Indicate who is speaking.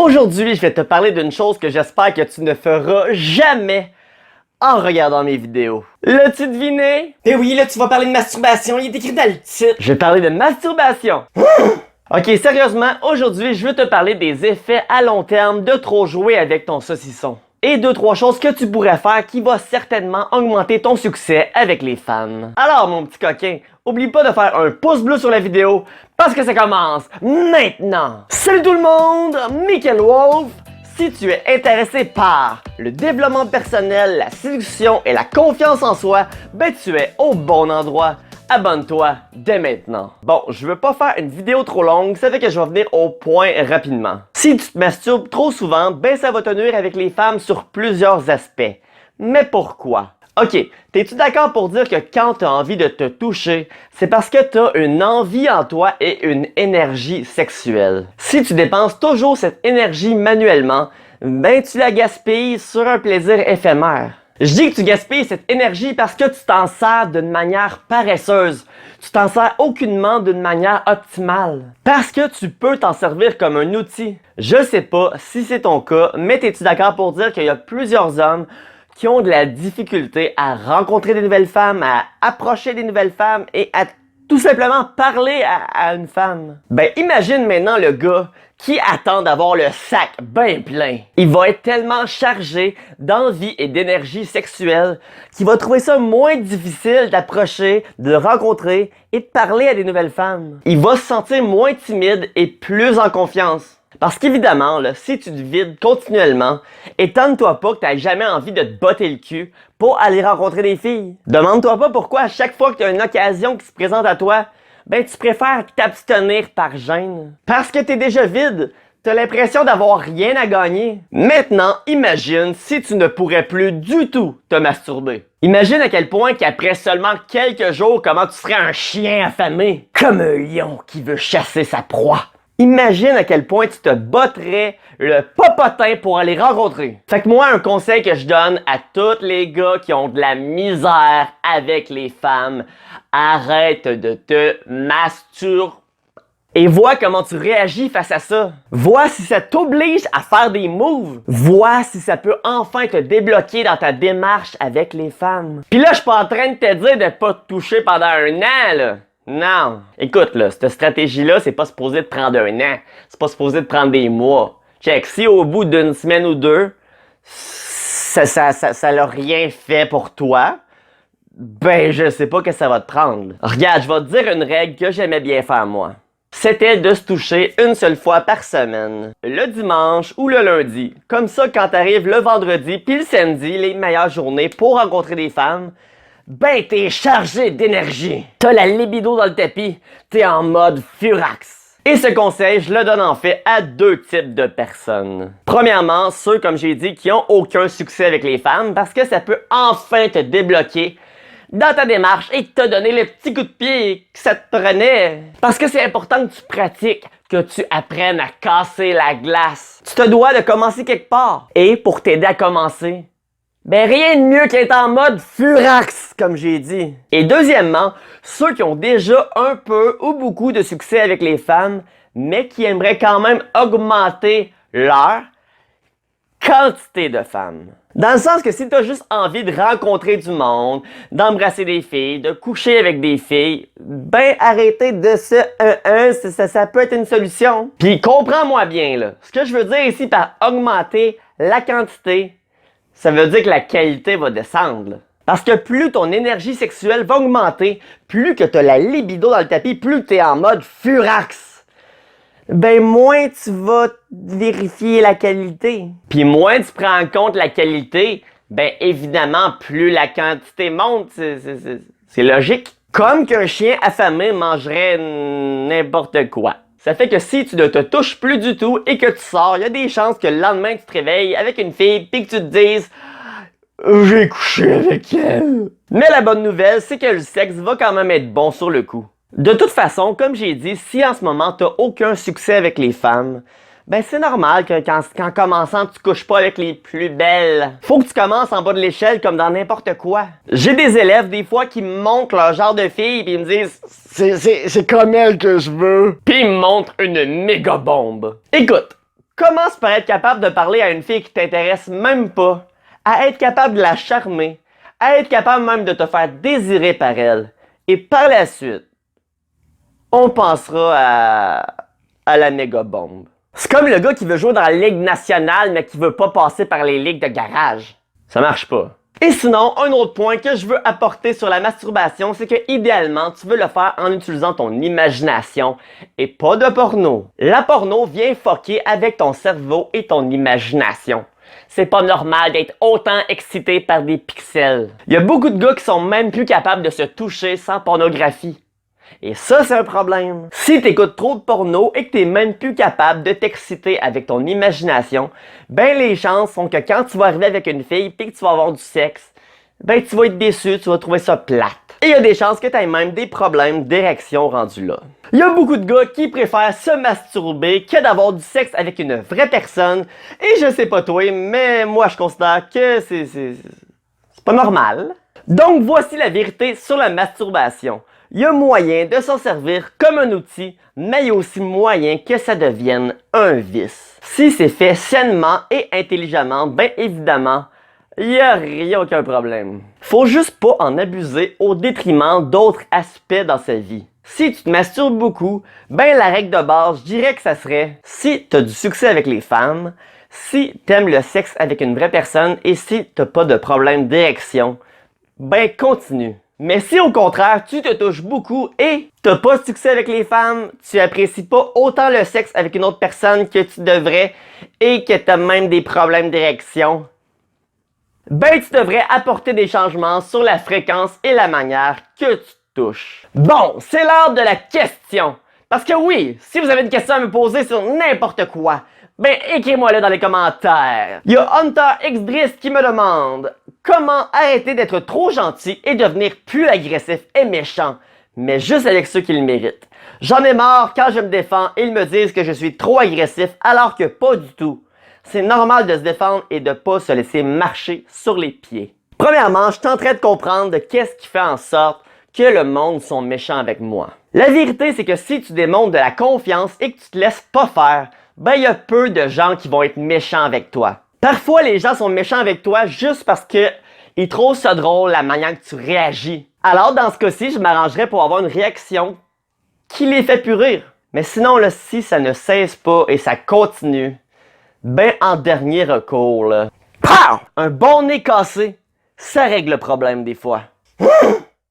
Speaker 1: Aujourd'hui, je vais te parler d'une chose que j'espère que tu ne feras jamais en regardant mes vidéos. L'as-tu deviné?
Speaker 2: Eh oui, là, tu vas parler de masturbation, il est écrit dans le titre.
Speaker 1: Je vais parler de masturbation. Ok, sérieusement, aujourd'hui, je veux te parler des effets à long terme de trop jouer avec ton saucisson. Et 2-3 choses que tu pourrais faire qui vont certainement augmenter ton succès avec les femmes. Alors, mon petit coquin, oublie pas de faire un pouce bleu sur la vidéo parce que ça commence maintenant. Salut tout le monde, Michael Wolf. Si tu es intéressé par le développement personnel, la séduction et la confiance en soi, ben tu es au bon endroit. Abonne-toi dès maintenant. Bon, je veux pas faire une vidéo trop longue, ça fait que je vais venir au point rapidement. Si tu te masturbes trop souvent, ben ça va te nuire avec les femmes sur plusieurs aspects. Mais pourquoi? Ok, t'es-tu d'accord pour dire que quand t'as envie de te toucher, c'est parce que t'as une envie en toi et une énergie sexuelle. Si tu dépenses toujours cette énergie manuellement, ben tu la gaspilles sur un plaisir éphémère. Je dis que tu gaspilles cette énergie parce que tu t'en sers d'une manière paresseuse. Tu t'en sers aucunement d'une manière optimale. Parce que tu peux t'en servir comme un outil. Je sais pas si c'est ton cas, mais es-tu d'accord pour dire qu'il y a plusieurs hommes qui ont de la difficulté à rencontrer des nouvelles femmes, à approcher des nouvelles femmes et à tout simplement parler à une femme? Ben imagine maintenant le gars qui attend d'avoir le sac bien plein. Il va être tellement chargé d'envie et d'énergie sexuelle qu'il va trouver ça moins difficile d'approcher, de rencontrer et de parler à des nouvelles femmes. Il va se sentir moins timide et plus en confiance. Parce qu'évidemment, là, si tu te vides continuellement, étonne-toi pas que tu n'aies jamais envie de te botter le cul pour aller rencontrer des filles. Demande-toi pas pourquoi à chaque fois que tu as une occasion qui se présente à toi, ben tu préfères t'abstenir par gêne. Parce que t'es déjà vide, t'as l'impression d'avoir rien à gagner. Maintenant, imagine si tu ne pourrais plus du tout te masturber. Imagine à quel point qu'après seulement quelques jours, comment tu serais un chien affamé, comme un lion qui veut chasser sa proie. Imagine à quel point tu te botterais le popotin pour aller rencontrer. Fait que moi, un conseil que je donne à tous les gars qui ont de la misère avec les femmes, arrête de te masturber. Et vois comment tu réagis face à ça. Vois si ça t'oblige à faire des moves. Vois si ça peut enfin te débloquer dans ta démarche avec les femmes. Puis là, je suis pas en train de te dire de pas te toucher pendant un an, là. Non. Écoute, là, cette stratégie-là, c'est pas supposé de prendre un an. C'est pas supposé de prendre des mois. Check, si au bout d'une semaine ou deux, ça l'a rien fait pour toi, ben, je sais pas que ça va te prendre. Regarde, je vais te dire une règle que j'aimais bien faire, moi. C'était de se toucher une seule fois par semaine. Le dimanche ou le lundi. Comme ça, quand t'arrives le vendredi puis le samedi, les meilleures journées pour rencontrer des femmes, ben t'es chargé d'énergie. T'as la libido dans le tapis, t'es en mode furax. Et ce conseil, je le donne en fait à deux types de personnes. Premièrement, ceux, comme j'ai dit, qui ont aucun succès avec les femmes parce que ça peut enfin te débloquer dans ta démarche et te donner le petit coup de pied que ça te prenait. Parce que c'est important que tu pratiques, que tu apprennes à casser la glace. Tu te dois de commencer quelque part. Et pour t'aider à commencer, ben rien de mieux qu'être en mode furax, comme j'ai dit. Et deuxièmement, ceux qui ont déjà un peu ou beaucoup de succès avec les femmes, mais qui aimeraient quand même augmenter leur quantité de femmes. Dans le sens que si tu as juste envie de rencontrer du monde, d'embrasser des filles, de coucher avec des filles, ben arrêtez de ça peut être une solution. Puis comprends-moi bien là, ce que je veux dire ici par augmenter la quantité, ça veut dire que la qualité va descendre. Là. Parce que plus ton énergie sexuelle va augmenter, plus que tu as la libido dans le tapis, plus tu es en mode furax. Ben moins tu vas vérifier la qualité. Puis moins tu prends en compte la qualité, ben évidemment plus la quantité monte, c'est logique. Comme qu'un chien affamé mangerait n'importe quoi. Ça fait que si tu ne te touches plus du tout et que tu sors, il y a des chances que le lendemain tu te réveilles avec une fille puis que tu te dises j'ai couché avec elle. Mais la bonne nouvelle, c'est que le sexe va quand même être bon sur le coup. De toute façon, comme j'ai dit, si en ce moment tu n'as aucun succès avec les femmes, ben c'est normal qu'en commençant, tu couches pas avec les plus belles. Faut que tu commences en bas de l'échelle comme dans n'importe quoi. J'ai des élèves des fois qui me montrent leur genre de fille puis ils me disent c'est comme elle que je veux. Puis ils me montrent une méga bombe. Écoute, Commence par être capable de parler à une fille qui t'intéresse même pas, à être capable de la charmer, à être capable même de te faire désirer par elle. Et par la suite, on pensera à la méga bombe. C'est comme le gars qui veut jouer dans la Ligue nationale mais qui veut pas passer par les ligues de garage. Ça marche pas. Et sinon, un autre point que je veux apporter sur la masturbation, c'est que idéalement, tu veux le faire en utilisant ton imagination et pas de porno. La porno vient fucker avec ton cerveau et ton imagination. C'est pas normal d'être autant excité par des pixels. Il y a beaucoup de gars qui sont même plus capables de se toucher sans pornographie. Et ça, c'est un problème. Si t'écoutes trop de porno et que t'es même plus capable de t'exciter avec ton imagination, ben les chances sont que quand tu vas arriver avec une fille et que tu vas avoir du sexe, ben tu vas être déçu, tu vas trouver ça plate. Et il y a des chances que t'aies même des problèmes d'érection rendus là. Il y a beaucoup de gars qui préfèrent se masturber que d'avoir du sexe avec une vraie personne. Et je sais pas toi, mais moi je considère que c'est pas normal. Donc voici la vérité sur la masturbation. Il y a moyen de s'en servir comme un outil, mais il y a aussi moyen que ça devienne un vice. Si c'est fait sainement et intelligemment, ben évidemment, il n'y a aucun problème. Faut juste pas en abuser au détriment d'autres aspects dans sa vie. Si tu te masturbes beaucoup, ben la règle de base, je dirais que ça serait si tu as du succès avec les femmes, si tu aimes le sexe avec une vraie personne et si tu n'as pas de problème d'érection, ben continue. Mais si au contraire, tu te touches beaucoup et t'as pas de succès avec les femmes, tu apprécies pas autant le sexe avec une autre personne que tu devrais et que t'as même des problèmes d'érection, ben tu devrais apporter des changements sur la fréquence et la manière que tu te touches. Bon, c'est l'heure de la question. Parce que oui, si vous avez une question à me poser sur n'importe quoi, ben écrivez-moi-le dans les commentaires. Il y a Hunter X Driss qui me demande comment arrêter d'être trop gentil et devenir plus agressif et méchant, mais juste avec ceux qui le méritent. J'en ai marre quand je me défends et ils me disent que je suis trop agressif alors que pas du tout. C'est normal de se défendre et de pas se laisser marcher sur les pieds. Premièrement, je tenterai de comprendre de qu'est-ce qui fait en sorte que le monde sont méchants avec moi. La vérité, c'est que si tu démontres de la confiance et que tu te laisses pas faire, ben il y a peu de gens qui vont être méchants avec toi. Parfois, les gens sont méchants avec toi juste parce que ils trouvent ça drôle la manière que tu réagis. Alors, dans ce cas-ci, je m'arrangerais pour avoir une réaction qui les fait plus rire. Mais sinon, là, si ça ne cesse pas et ça continue, ben en dernier recours, là, pow! Un bon nez cassé, ça règle le problème des fois.